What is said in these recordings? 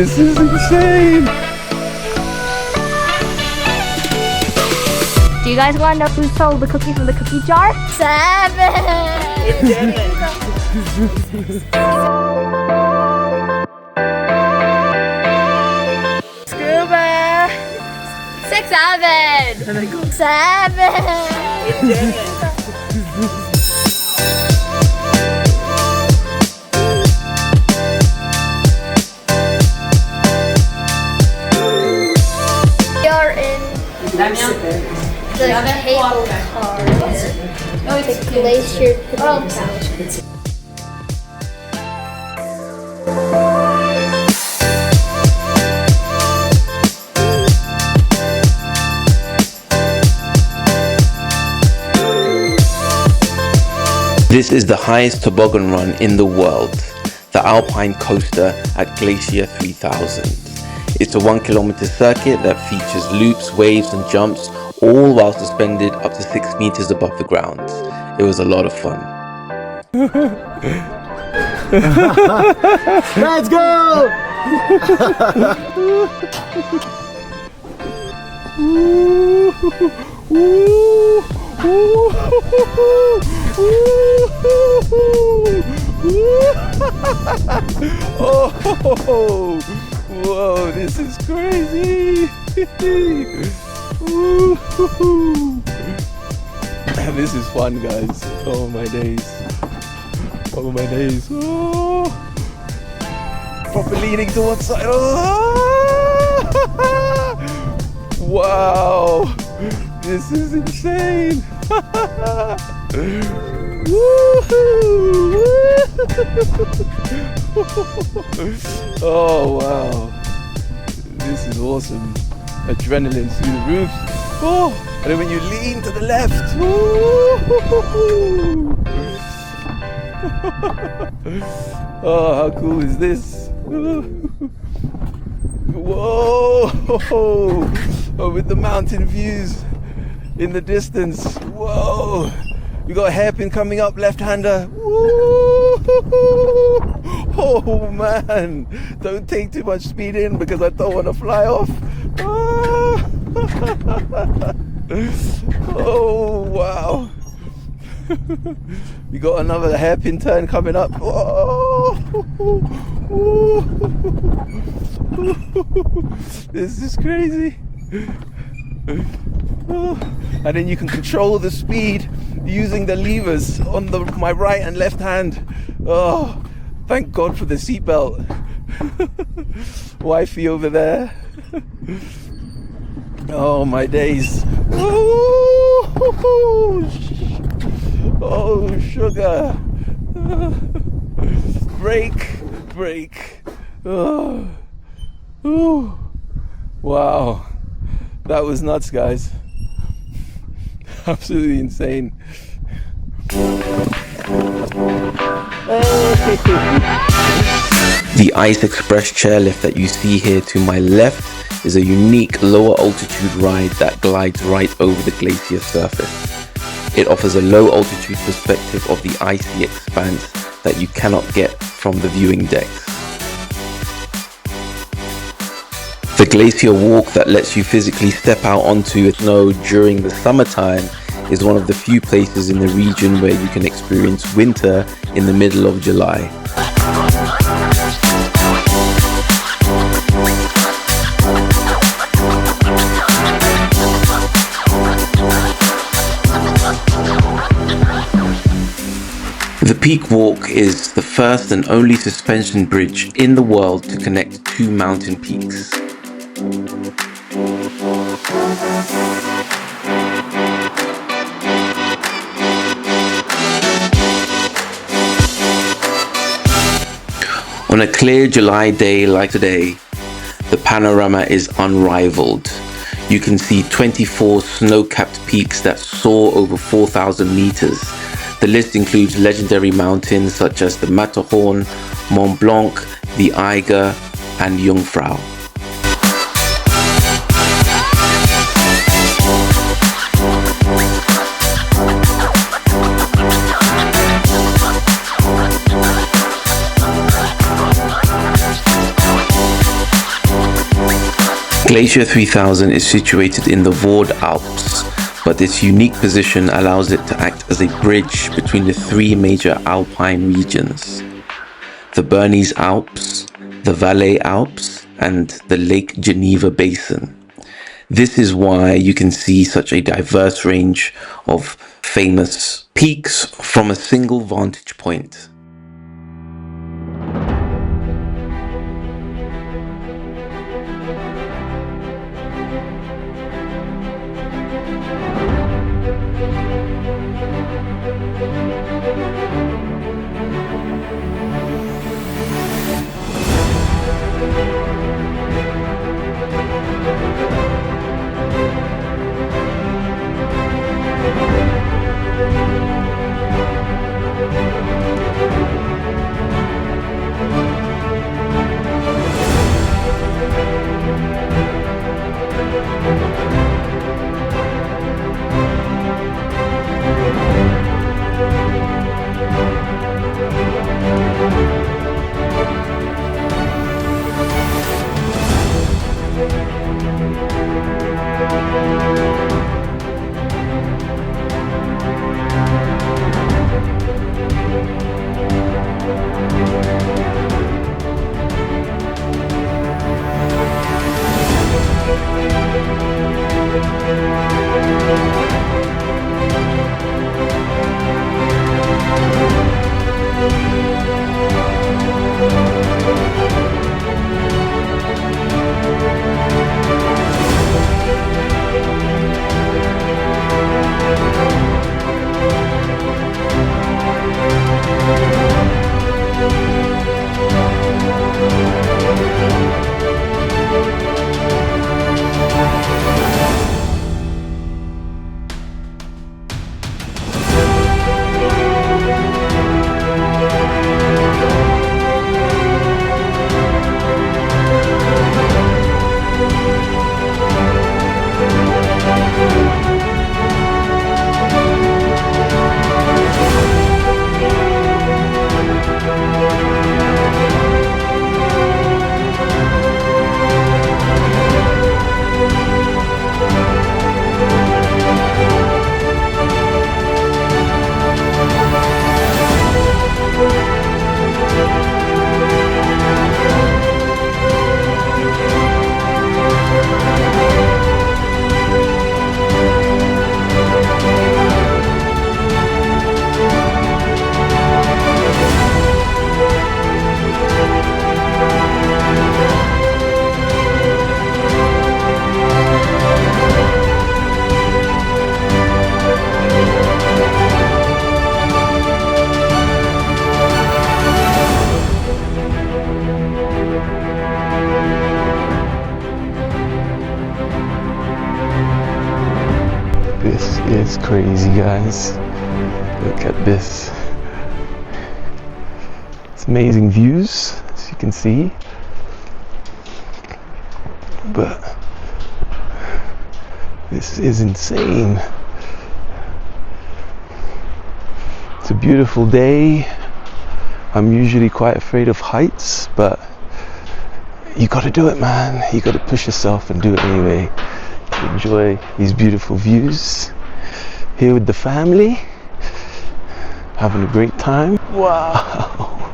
This is insane. Do you guys want to know who stole the cookie from the cookie jar? 7. Scuba. 6, 7. 7. The cable car. The Glacier cookie. This is the highest toboggan run in the world, the Alpine Coaster at Glacier 3000. It's a 1 kilometer circuit that features loops, waves and jumps, all while suspended up to 6 meters above the ground. It was a lot of fun. Let's go! Oh, whoa, this is crazy. This is fun, guys. Oh my days. Oh my days. Oh. Proper leaning to one side. Oh. Wow. This is insane. Oh wow. This is awesome. Adrenaline through the roof. Oh, and then when you lean to the left. Oh, how cool is this? Whoa! Oh, with the mountain views in the distance. Whoa! We got a hairpin coming up, left-hander. Oh man! Don't take too much speed in because I don't want to fly off. Oh wow. We got another hairpin turn coming up. This is crazy. And then you can control the speed using the levers on my right and left hand. Oh, thank God for the seatbelt. Wifey over there. Oh my days. Oh sugar. Brake. Oh. Ooh. Wow, that was nuts, guys. Absolutely insane. The Ice Express chairlift that you see here to my left is a unique lower altitude ride that glides right over the glacier surface. It offers a low altitude perspective of the icy expanse that you cannot get from the viewing decks. The Glacier walk that lets you physically step out onto snow during the summertime is one of the few places in the region where you can experience winter in the middle of July. The Peak Walk is the first and only suspension bridge in the world to connect two mountain peaks. On a clear July day like today, the panorama is unrivaled. You can see 24 snow-capped peaks that soar over 4,000 meters. The list includes legendary mountains such as the Matterhorn, Mont Blanc, the Eiger, and Jungfrau. Glacier 3000 is situated in the Vord Alps, but its unique position allows it to act as a bridge between the three major alpine regions: the Bernese Alps, the Valais Alps, and the Lake Geneva Basin. This is why you can see such a diverse range of famous peaks from a single vantage point. This is crazy, guys. Look at this. It's amazing views, as you can see. But this is insane. It's a beautiful day. I'm usually quite afraid of heights, but you gotta do it, man. You gotta push yourself and do it anyway. Enjoy these beautiful views here with the family, having a great time. Wow,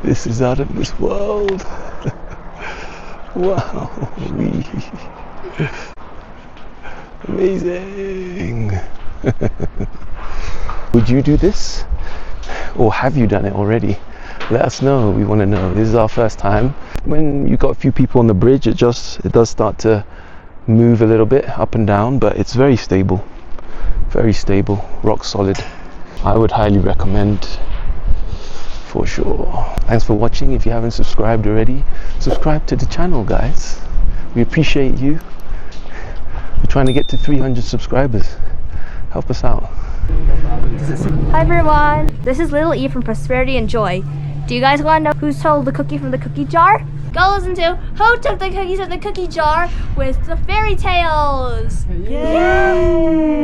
this is out of this world. Wow, amazing. Would you do this, or have you done it already? Let us know. We want to know. This is our first time. When you got a few people on the bridge, it does start to move a little bit up and down, but it's very stable, rock solid. I would highly recommend, for sure. Thanks for watching. If you haven't subscribed already, subscribe to the channel, guys. We appreciate you. We're trying to get to 300 subscribers. Help us out. Hi everyone, this is Little E from Prosperity and Joy. Do you guys want to know who stole the cookie from the cookie jar? Go listen to Who Took the Cookies from the Cookie Jar with the fairy tales. Yay!